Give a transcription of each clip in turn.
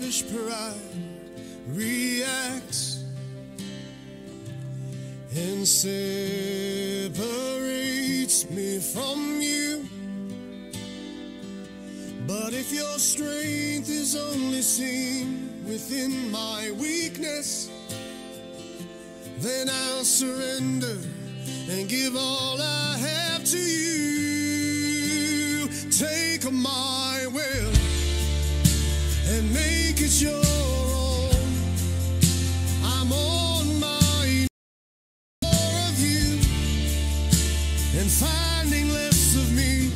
selfish pride reacts and separates me from you. But if your strength is only seen within my weakness, then I'll surrender and give all I have to you. Take my will and make it your own. I'm on my more of you and finding less of me.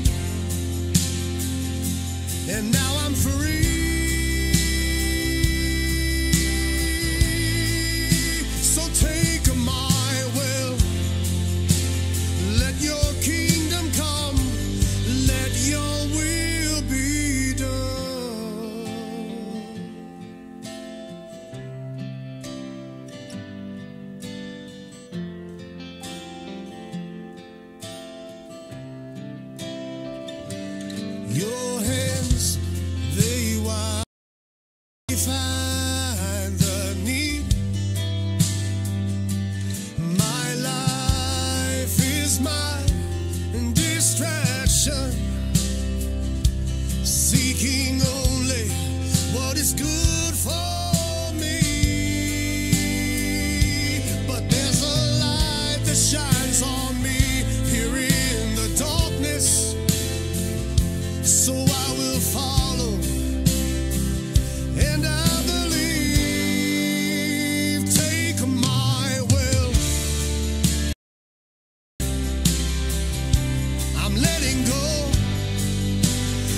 And now I'm free. So take my will. Let your kingdom come. Let your will be done. Your hands, they wide, find the need. My life is my distraction, seeking only what is good for me. But there's a light that shines on me here in the darkness, so I will follow, and I believe. Take my will. I'm letting go,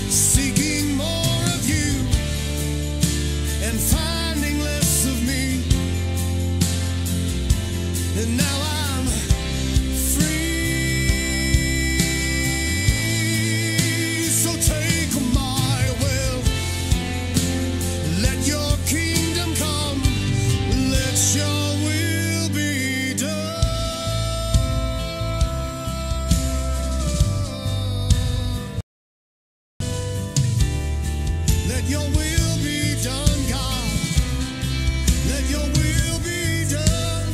seeking more of you and finding less of me. And now I'm free. So take my will. Let your kingdom come. Let your will be done. Let your will be done, God. Let your will be done.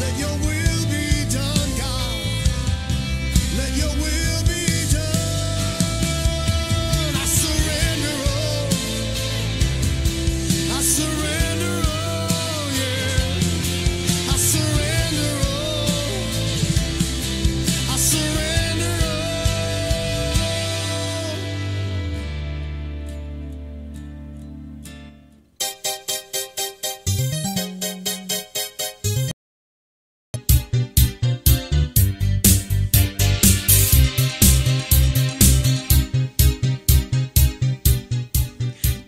Let your will be done, God. Let your will be done. I surrender all. I surrender all, yeah. I surrender all. I surrender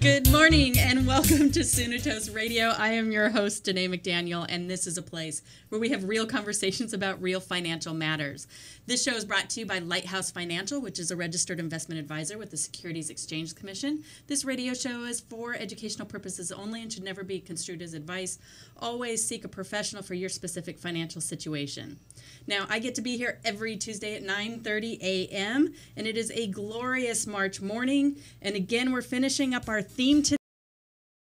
Good morning and welcome to Synetos Radio. I am your host, Danae McDaniel, and this is a place where we have real conversations about real financial matters. This show is brought to you by Lighthouse Financial, which is a registered investment advisor with the Securities Exchange Commission. This radio show is for educational purposes only and should never be construed as advice. Always seek a professional for your specific financial situation. Now, I get to be here every Tuesday at 9:30 a.m., and it is a glorious March morning. And again, we're finishing up our theme today.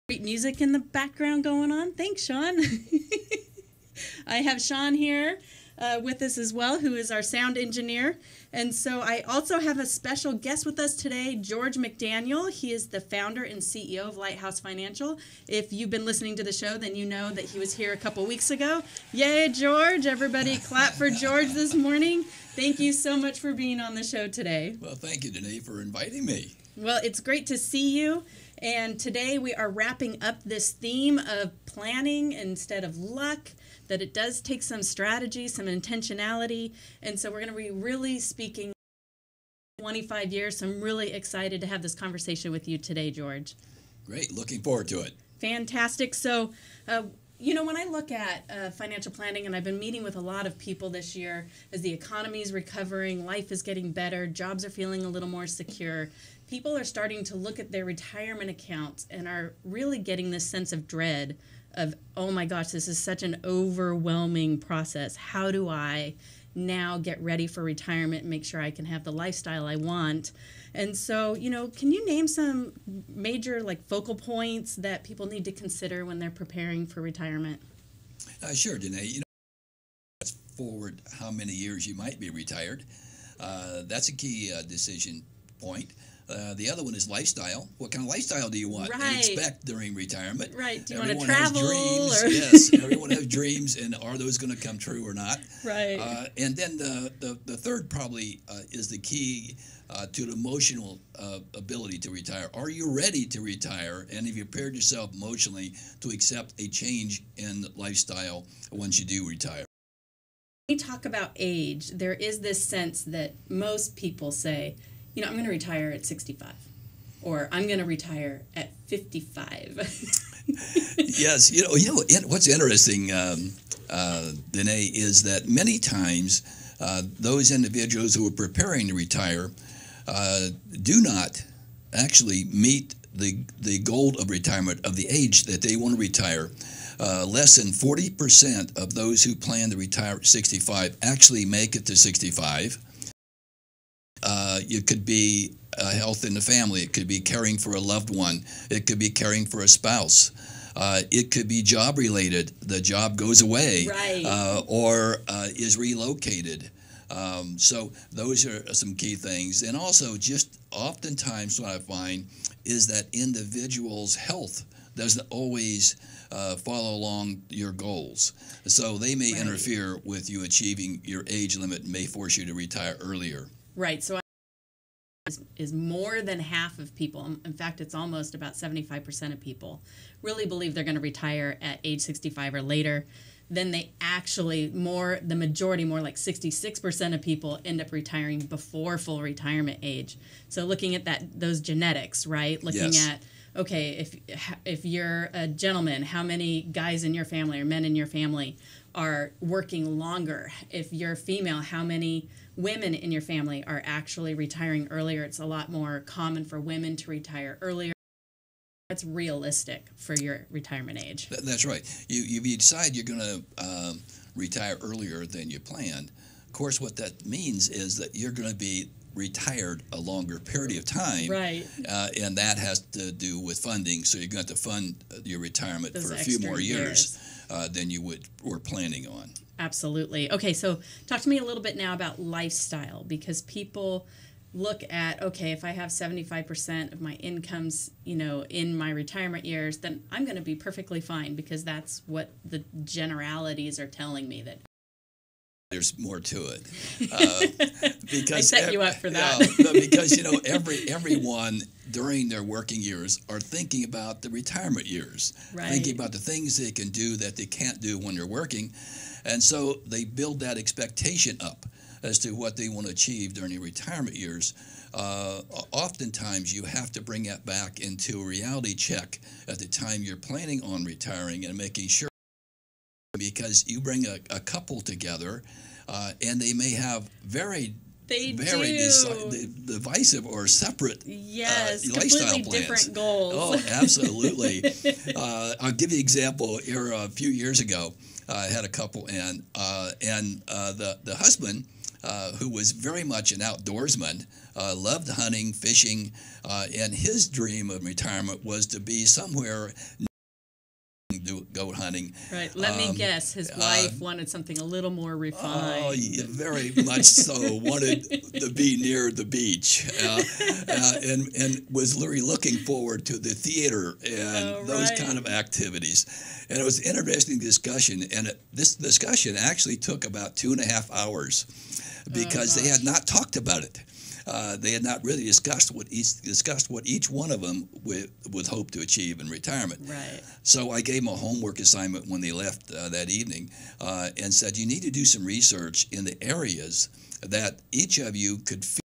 Great music in the background going on. Thanks, Sean. I have Sean here with us as well, who is our sound engineer. And so I also have a special guest with us today, George McDaniel. He is the founder and CEO of Lighthouse Financial. If you've been listening to the show, then you know that he was here a couple weeks ago. Yay, George. Everybody clap for George this morning. Thank you so much for being on the show today. Well, thank you, Danae, for inviting me. Well, it's great to see you. And today we are wrapping up this theme of planning instead of luck, that it does take some strategy, some intentionality. And so we're going to be really speaking 25 years. So I'm really excited to have this conversation with you today, George. Great. Looking forward to it. Fantastic. So, when I look at financial planning, and I've been meeting with a lot of people this year, as the economy is recovering, life is getting better, jobs are feeling a little more secure, people are starting to look at their retirement accounts and are really getting this sense of dread of, oh my gosh, this is such an overwhelming process. How do I now get ready for retirement and make sure I can have the lifestyle I want. And so, can you name some major focal points that people need to consider when they're preparing for retirement? Sure, Danae. Forward how many years you might be retired. That's a key decision point. The other one is lifestyle. What kind of lifestyle do you want and expect during retirement? Right. Do you everyone want to travel? Has dreams. Yes, everyone has dreams, and are those going to come true or not? Right. And then the third probably is the key to the emotional ability to retire. Are you ready to retire, and have you prepared yourself emotionally to accept a change in lifestyle once you do retire? When we talk about age, there is this sense that most people say, I'm going to retire at 65, or I'm going to retire at 55. Yes, what's interesting, Danae, is that many times those individuals who are preparing to retire do not actually meet the goal of retirement of the age that they want to retire. Less than 40% of those who plan to retire at 65 actually make it to 65. It could be health in the family. It could be caring for a loved one. It could be caring for a spouse. It could be job related. The job goes away, right. Or is relocated. So those are some key things. And also, just oftentimes what I find is that individuals' health doesn't always follow along your goals. So they may interfere with you achieving your age limit and may force you to retire earlier. Right. So is more than half of people, in fact, it's almost about 75% of people, really believe they're going to retire at age 65 or later. Then they actually, the majority, more like 66% of people end up retiring before full retirement age. So looking at those genetics, right? Looking at, okay, if you're a gentleman, how many guys in your family or men in your family are working longer? If you're female, how many women in your family are actually retiring earlier? It's a lot more common for women to retire earlier. That's realistic for your retirement age. That's right. You decide you're going to retire earlier than you planned. Of course, what that means is that you're going to be retired a longer period of time. Right. And that has to do with funding. So you're going to have to fund your retirement Those for a few more years. Than you were planning on. Absolutely. Okay, so talk to me a little bit now about lifestyle, because people look at, okay, if I have 75% of my incomes, in my retirement years, then I'm going to be perfectly fine, because that's what the generalities are telling me that. There's more to it. Because I set you up for that. Because everyone during their working years are thinking about the retirement years, thinking about the things they can do that they can't do when they're working, and so they build that expectation up as to what they want to achieve during their retirement years. Oftentimes, you have to bring that back into a reality check at the time you're planning on retiring and making sure. Because you bring a couple together, and they may have very divisive or separate lifestyle completely plans. Different goals. Oh, absolutely. I'll give you an example. Here a few years ago, I had a couple, and the husband, who was very much an outdoorsman, loved hunting, fishing, and his dream of retirement was to be somewhere goat hunting. Right. Let me guess. His wife wanted something a little more refined. Oh, yeah, very much so. Wanted to be near the beach, and was really looking forward to the theater and those kind of activities. And it was an interesting discussion. And this discussion actually took about 2.5 hours because they had not talked about it. They had not really discussed what each one of them would hope to achieve in retirement. Right. So I gave them a homework assignment when they left that evening, and said, you need to do some research in the areas that each of you could feel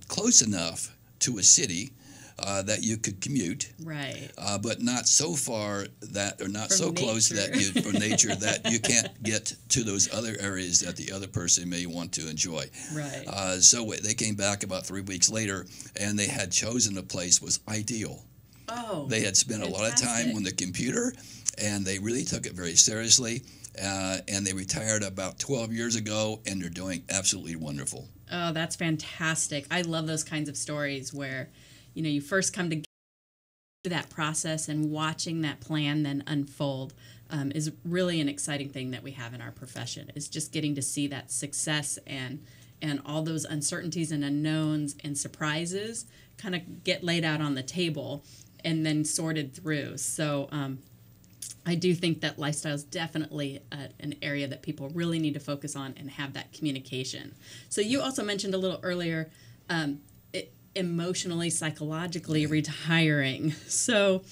close enough to a city that you could commute, right? But not so far that, or not from so nature. close that you, from nature that you can't get to those other areas that the other person may want to enjoy. Right. So they came back about 3 weeks later, and they had chosen a place was ideal. Oh, they had spent a lot of time on the computer, and they really took it very seriously. and they retired about 12 years ago, and they're doing absolutely wonderful. Oh, that's fantastic. I love those kinds of stories where, you first come to that process, and watching that plan then unfold is really an exciting thing that we have in our profession, is just getting to see that success and all those uncertainties and unknowns and surprises kind of get laid out on the table and then sorted through. So I do think that lifestyle is definitely an area that people really need to focus on and have that communication. So you also mentioned a little earlier emotionally, psychologically retiring. So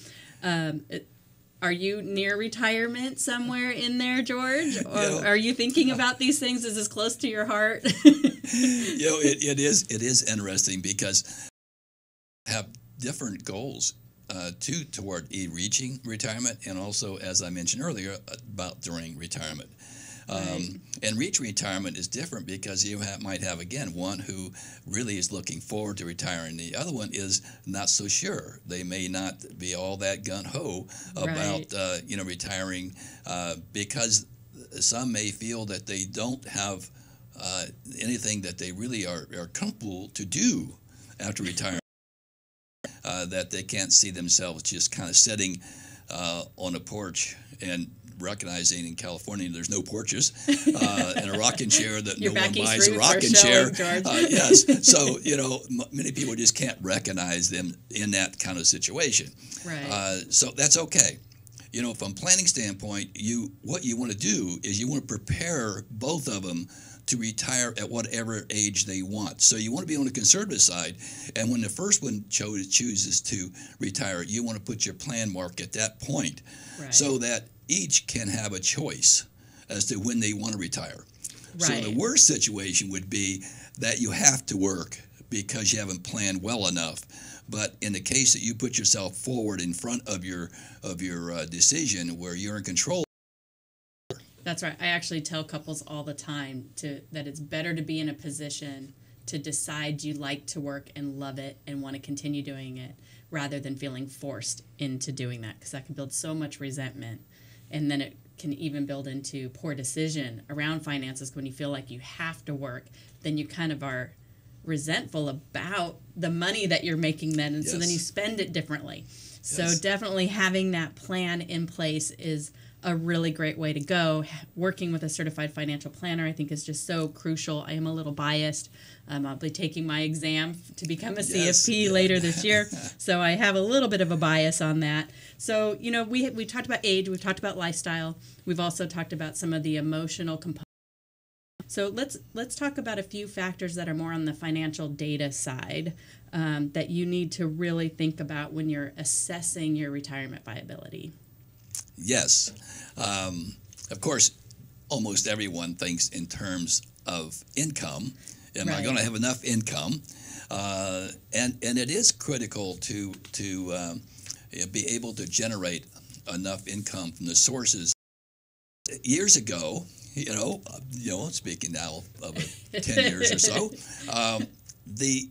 are you near retirement somewhere in there, George? Or are you thinking about these things? Is this close to your heart? It is interesting because I have different goals toward reaching retirement, and also, as I mentioned earlier, about during retirement. Right. And reach retirement is different because you might have, again, one who really is looking forward to retiring. The other one is not so sure. They may not be all that gung-ho about retiring because some may feel that they don't have anything that they really are comfortable to do after retirement, that they can't see themselves just kind of sitting on a porch and recognizing in California there's no porches, and a rocking chair that no one buys a rocking chair. Yes, so many people just can't recognize them in that kind of situation. Right. So that's okay. From a planning standpoint, what you want to do is you want to prepare both of them to retire at whatever age they want. So you want to be on the conservative side, and when the first one chooses to retire, you want to put your plan mark at that point, so that each can have a choice as to when they want to retire. Right. So the worst situation would be that you have to work because you haven't planned well enough. But in the case that you put yourself forward in front of your decision where you're in control. That's right. I actually tell couples all the time that it's better to be in a position to decide you like to work and love it and want to continue doing it, rather than feeling forced into doing that, because that can build so much resentment. And then it can even build into poor decision around finances. When you feel like you have to work, then you kind of are resentful about the money that you're making then, and so then you spend it differently. So definitely having that plan in place is a really great way to go. Working with a certified financial planner, I think, is just so crucial. I am a little biased. I'll be taking my exam to become a CFP later this year, so I have a little bit of a bias on that. So, we talked about age, we've talked about lifestyle, we've also talked about some of the emotional components. So let's talk about a few factors that are more on the financial data side that you need to really think about when you're assessing your retirement viability. Yes. Of course, almost everyone thinks in terms of income. Am I going to have enough income? And it is critical to be able to generate enough income from the sources. Years ago, speaking now of 10 years or so, the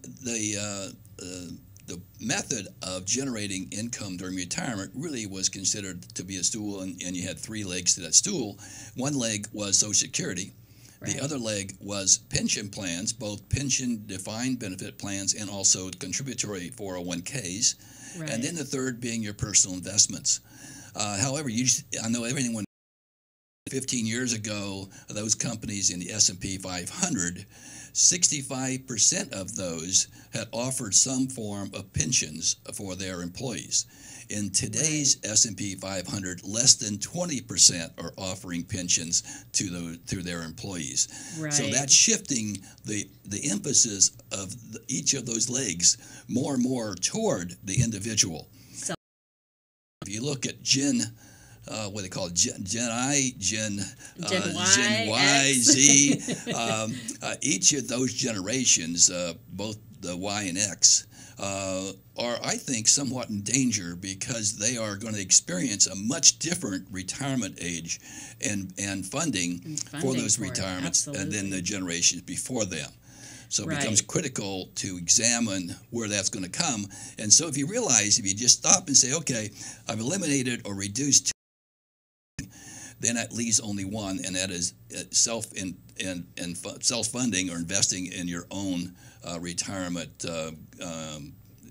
method of generating income during retirement really was considered to be a stool, and you had three legs to that stool. One leg was Social Security. Right. The other leg was pension plans, both pension defined benefit plans and also contributory 401ks. Right. And then the third being your personal investments. However, I know everything went 15 years ago, those companies in the S&P 500, 65% of those had offered some form of pensions for their employees. In today's S&P 500, less than 20% are offering pensions to their employees. Right. So that's shifting the emphasis of each of those legs more and more toward the individual. So, if you look at what they call Gen I, Gen Y, Z. Each of those generations, both the Y and X, are, I think, somewhat in danger because they are going to experience a much different retirement age and funding for those retirements than the generations before them. So it becomes critical to examine where that's going to come. And so if you just stop and say, okay, I've eliminated or reduced then that leaves only one, and that is self-funding or investing in your own retirement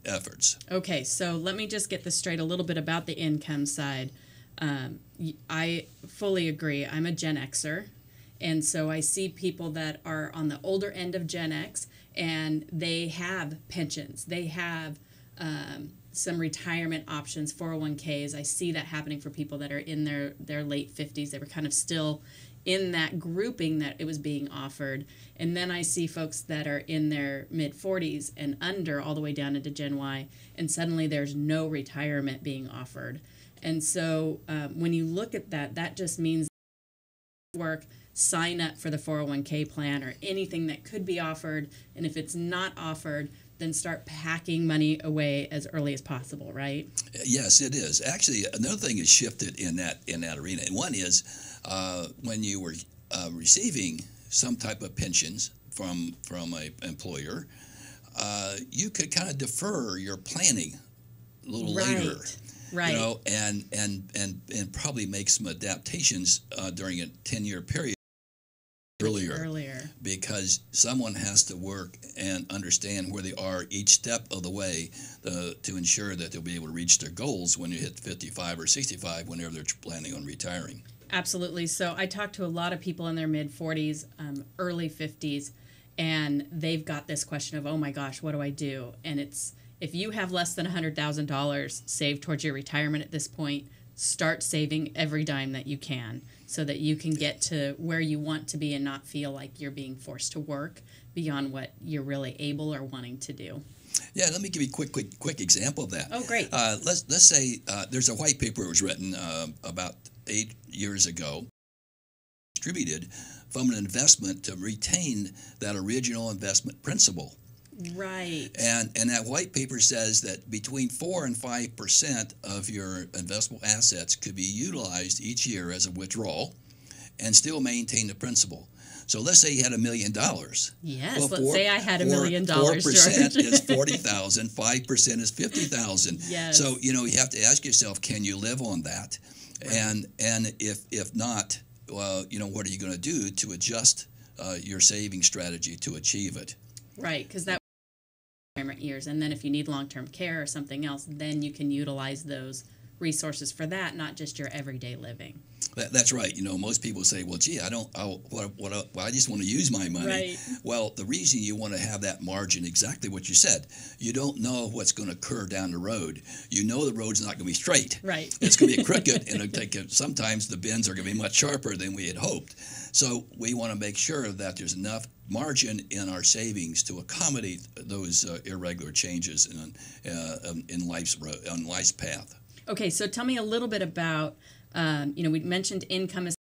efforts. Okay, so let me just get this straight a little bit about the income side. I fully agree. I'm a Gen Xer, and so I see people that are on the older end of Gen X, and they have pensions. They have some retirement options, 401ks. I see that happening for people that are in their late 50s. They were kind of still in that grouping that it was being offered. And then I see folks that are in their mid 40s and under, all the way down into Gen Y, and suddenly there's no retirement being offered. And so when you look at that, that just means work, sign up for the 401k plan or anything that could be offered. And if it's not offered, then start packing money away as early as possible, right? Yes, it is. Actually, another thing has shifted in that arena. And one is when you were receiving some type of pensions from an employer, you could kind of defer your planning a little later. Right. You know, and probably make some adaptations during a 10-year period earlier, because someone has to work and understand where they are each step of the way to ensure that they'll be able to reach their goals when you hit 55 or 65, whenever they're planning on retiring. Absolutely. So I talk to a lot of people in their mid 40s, early 50s, and they've got this question of, oh my gosh, what do I do? And it's, if you have less than $100,000 saved towards your retirement at this point, start saving every dime that you can so that you can get to where you want to be and not feel like you're being forced to work beyond what you're really able or wanting to do. Yeah, let me give you a quick example of that. Oh, great. Let's say there's a white paper that was written about 8 years ago, distributed from an investment to retain that original investment principal. Right. And that white paper says that between 4 and 5% of your investable assets could be utilized each year as a withdrawal and still maintain the principal. So let's say you had $1 million. Yes, well, let's say I had $1 million. 4% is $40,000, 5% is $50,000. Yes. So, you have to ask yourself, can you live on that? Right. And if not, well, what are you going to do to adjust your saving strategy to achieve it? Right, because that retirement years, and then if you need long-term care or something else, then you can utilize those resources for that, not just your everyday living. That's right. Most people say, well, gee, I just want to use my money. Right. Well, the reason you want to have that margin, exactly what you said, you don't know what's going to occur down the road. You know the road's not going to be straight. Right. It's going to be crooked, and sometimes the bends are going to be much sharper than we had hoped. So we want to make sure that there's enough margin in our savings to accommodate those irregular changes in life's path. Okay, so tell me a little bit about, we mentioned income as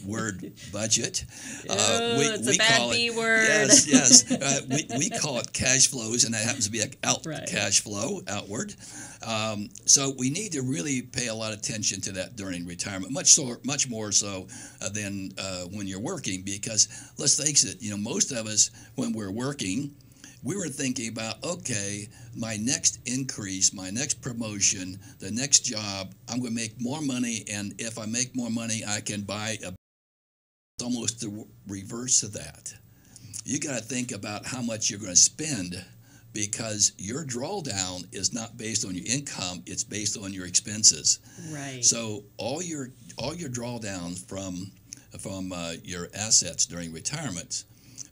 word budget. It's a bad B word. Yes. We call it cash flows, and that happens to be cash flow, outward. So we need to really pay a lot of attention to that during retirement, much more so than when you're working, because let's face it, most of us, when we're working, we were thinking about, okay, my next increase, my next promotion, the next job, I'm going to make more money, and if I make more money, I can buy almost the reverse of that. You got to think about how much you're going to spend, because your drawdown is not based on your income, it's based on your expenses. Right. So all your drawdowns from your assets during retirement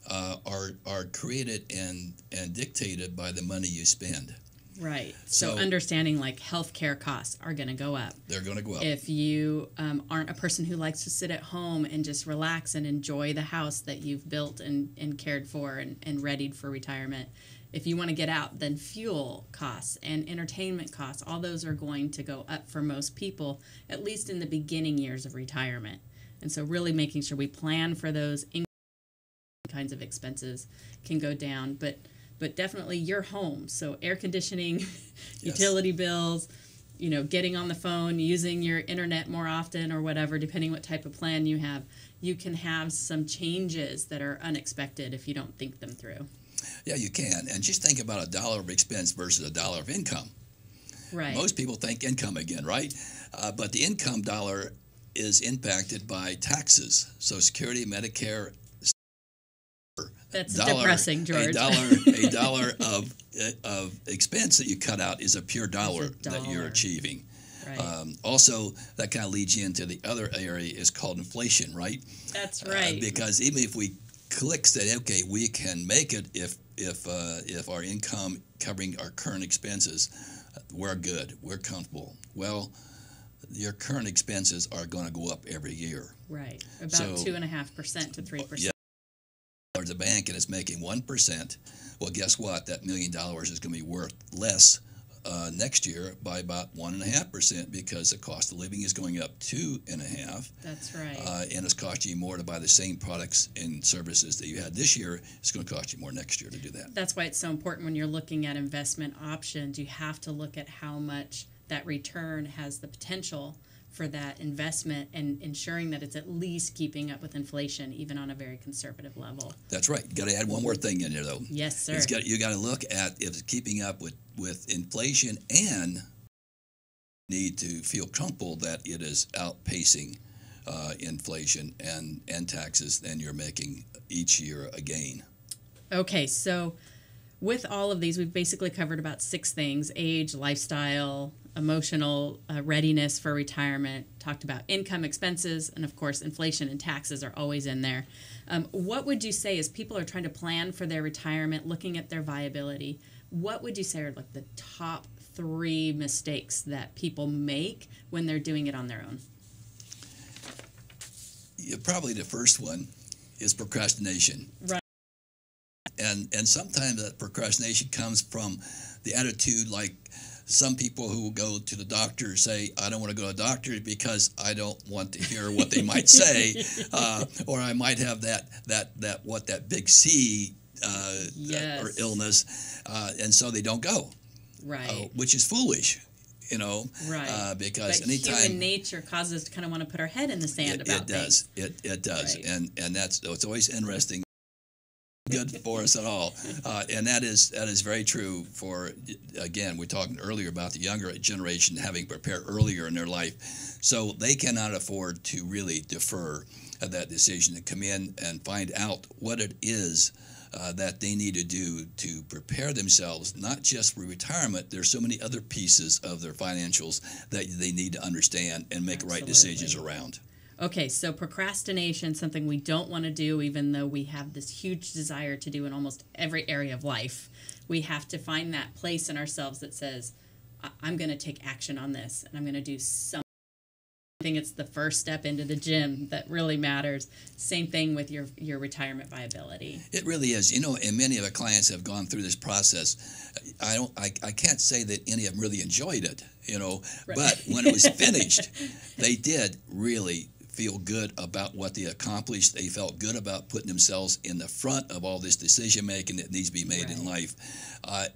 are created and dictated by the money you spend. Right. So understanding like healthcare costs are going to go up. They're going to go up. If you aren't a person who likes to sit at home and just relax and enjoy the house that you've built and cared for and readied for retirement, if you want to get out, then fuel costs and entertainment costs, all those are going to go up for most people, at least in the beginning years of retirement. And so really making sure we plan for those kinds of expenses can go down, but definitely your home. So air conditioning, utility bills, getting on the phone, using your internet more often or whatever, depending what type of plan you have, you can have some changes that are unexpected if you don't think them through. Yeah, you can. And just think about $1 of expense versus $1 of income. Right. Most people think income again, right? But the income dollar is impacted by taxes, Social Security, Medicare. That's depressing, George. A dollar of expense that you cut out is a pure dollar that you're achieving. Right. Also, that kind of leads you into the other area is called inflation, right? That's right. Because even if we click say, okay, we can make it if our income covering our current expenses, we're good, we're comfortable. Well, your current expenses are going to go up every year. Right, about 2.5% to 3%. Yeah. The bank and it's making 1%. Well, guess what? That $1 million is going to be worth less next year by about 1.5% because the cost of living is going up 2.5%. That's right. And it's costing you more to buy the same products and services that you had this year. It's going to cost you more next year to do that. That's why it's so important when you're looking at investment options. You have to look at how much that return has the potential for that investment and ensuring that it's at least keeping up with inflation, even on a very conservative level. That's right. You got to add one more thing in there, though. Yes, sir. You got to look at if it's keeping up with inflation and need to feel comfortable that it is outpacing inflation and taxes, then you're making each year a gain. Okay, so with all of these, we've basically covered about 6 things: age, lifestyle, emotional readiness for retirement, talked about income, expenses, and of course inflation and taxes are always in there. What would you say as people are trying to plan for their retirement, looking at their viability, what would you say are like the top 3 mistakes that people make when they're doing it on their own? Yeah, probably the first one is procrastination. Right. And sometimes that procrastination comes from the attitude like some people who go to the doctor say, I don't want to go to the doctor because I don't want to hear what they might say, or I might have that big C yes. or illness, and so they don't go, right? Which is foolish, right? Because but anytime human nature causes us to kind of want to put our head in the sand about things. It does, right. and it's always interesting. Good for us at all, and that is very true for, again, we're talking earlier about the younger generation having prepared earlier in their life, so they cannot afford to really defer that decision to come in and find out what it is that they need to do to prepare themselves, not just for retirement. There's so many other pieces of their financials that they need to understand and make Absolutely. right decisions around. Okay, so procrastination, something we don't want to do, even though we have this huge desire to do in almost every area of life. We have to find that place in ourselves that says, I'm going to take action on this, and I'm going to do something. I think it's the first step into the gym that really matters. Same thing with your retirement viability. It really is. And many of our clients have gone through this process. I can't say that any of them really enjoyed it, Right. But when it was finished, they did really feel good about what they accomplished. They felt good about putting themselves in the front of all this decision making that needs to be made in life,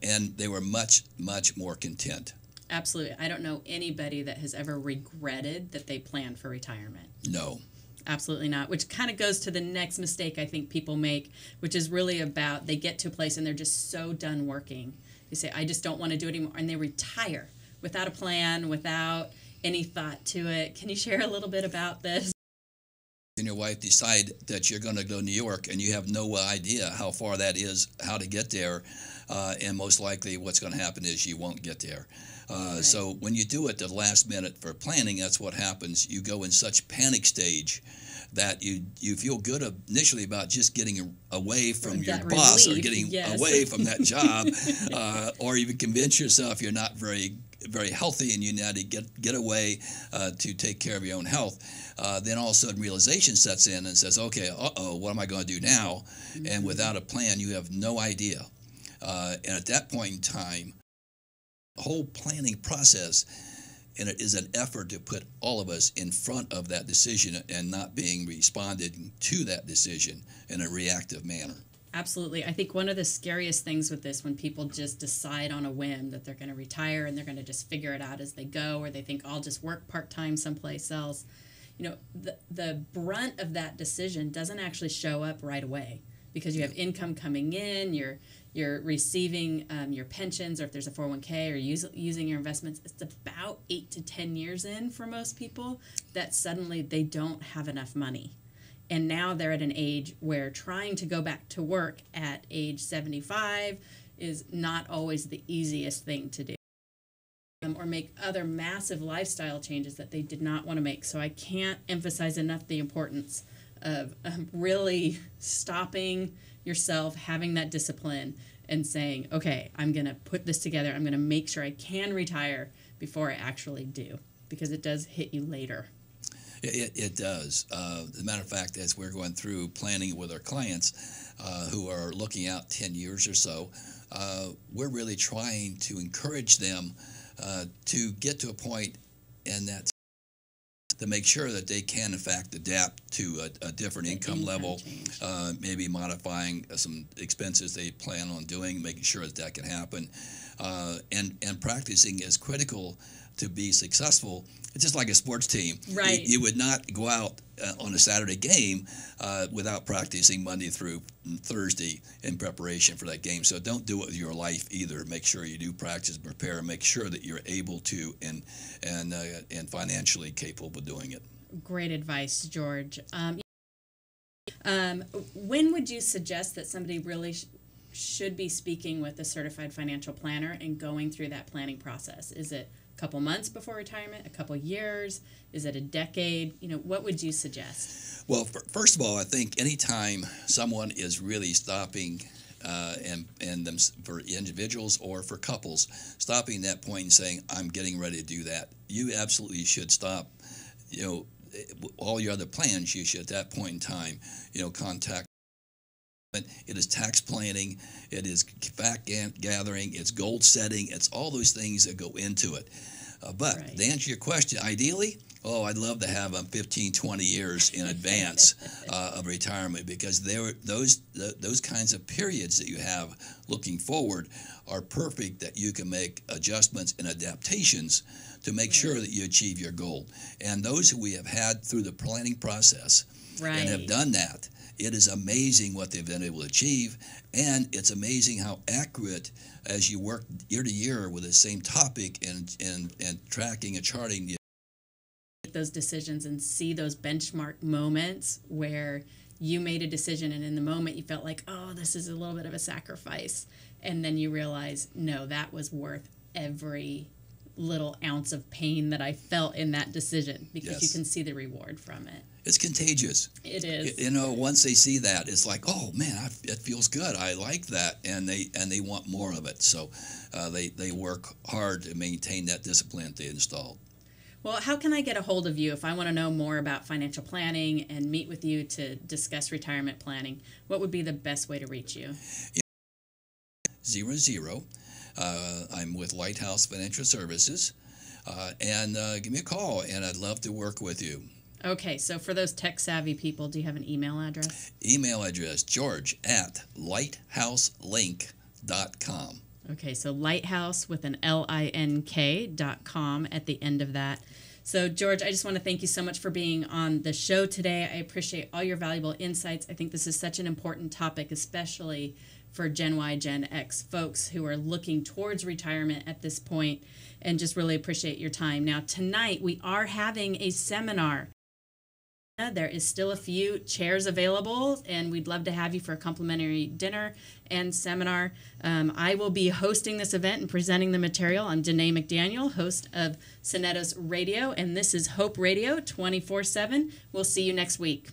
and they were much, much more content. Absolutely. I don't know anybody that has ever regretted that they planned for retirement. No. Absolutely not, which kind of goes to the next mistake I think people make, which is really about they get to a place and they're just so done working. They say, I just don't want to do it anymore, and they retire without a plan, without any thought to it. Can you share a little bit about this? And your wife decide that you're going to go to New York and you have no idea how far that is, how to get there, and most likely what's going to happen is you won't get there. Right. So when you do it the last minute for planning, that's what happens. You go in such panic stage that you feel good initially about just getting away from your boss or getting away from that job, or even convince yourself you're not very healthy and you need to get away to take care of your own health. Then all of a sudden realization sets in and says, okay, what am I going to do now? Mm-hmm. And without a plan, you have no idea. And at that point in time, the whole planning process, and it is an effort to put all of us in front of that decision and not being responded to that decision in a reactive manner. Absolutely. I think one of the scariest things with this, when people just decide on a whim that they're going to retire and they're going to just figure it out as they go, or they think I'll just work part-time someplace else, the brunt of that decision doesn't actually show up right away. because you have income coming in, you're receiving your pensions, or if there's a 401k, or using your investments. It's about 8 to 10 years in for most people that suddenly they don't have enough money. And now they're at an age where trying to go back to work at age 75 is not always the easiest thing to do, or make other massive lifestyle changes that they did not want to make. So I can't emphasize enough the importance of really stopping yourself, having that discipline, and saying, okay, I'm going to put this together. I'm going to make sure I can retire before I actually do, because it does hit you later. It does. As a matter of fact, as we're going through planning with our clients who are looking out 10 years or so, we're really trying to encourage them to get to a point in that to make sure that they can, in fact, adapt to a different income level, maybe modifying some expenses they plan on doing, making sure that that can happen. And practicing is critical to be successful. It's just like a sports team. Right. You would not go out on a Saturday game without practicing Monday through Thursday in preparation for that game. So don't do it with your life either. Make sure you do practice, prepare, and make sure that you're able to and financially capable of doing it. Great advice, George. When would you suggest that somebody really should be speaking with a certified financial planner and going through that planning process? Is it a couple months before retirement, a couple years? Is it a decade? What would you suggest? Well, first of all, I think anytime someone is really stopping, and them, for individuals or for couples, stopping that point and saying, I'm getting ready to do that, you absolutely should stop, all your other plans. You should at that point in time, contact. It is tax planning, it is fact gathering, it's goal setting, it's all those things that go into it. But right. To answer your question, ideally, I'd love to have them 15, 20 years in advance of retirement, because those kinds of periods that you have looking forward are perfect, that you can make adjustments and adaptations to make sure that you achieve your goal. And those who we have had through the planning process and have done that, it is amazing what they've been able to achieve, and it's amazing how accurate, as you work year to year with the same topic and tracking and charting. Make those decisions and see those benchmark moments where you made a decision, and in the moment you felt like, oh, this is a little bit of a sacrifice, and then you realize, no, that was worth every little ounce of pain that I felt in that decision, because you can see the reward from it. It's contagious. It is. Once they see that, it's like, oh man, it feels good. I like that, and they want more of it. So they work hard to maintain that discipline they installed. Well, how can I get a hold of you if I want to know more about financial planning and meet with you to discuss retirement planning? What would be the best way to reach you? 00. I'm with Lighthouse Financial Services, and give me a call, and I'd love to work with you. Okay, so for those tech-savvy people, do you have an email address? Email address, george@lighthouselink.com. Okay, so Lighthouse with an LINK.com at the end of that. So, George, I just want to thank you so much for being on the show today. I appreciate all your valuable insights. I think this is such an important topic, especially for Gen Y, Gen X folks who are looking towards retirement at this point, and just really appreciate your time. Now, tonight we are having a seminar. There is still a few chairs available, and we'd love to have you for a complimentary dinner and seminar. I will be hosting this event and presenting the material. I'm Danae McDaniel, host of Synetos Radio, and this is Hope Radio 24/7. We'll see you next week.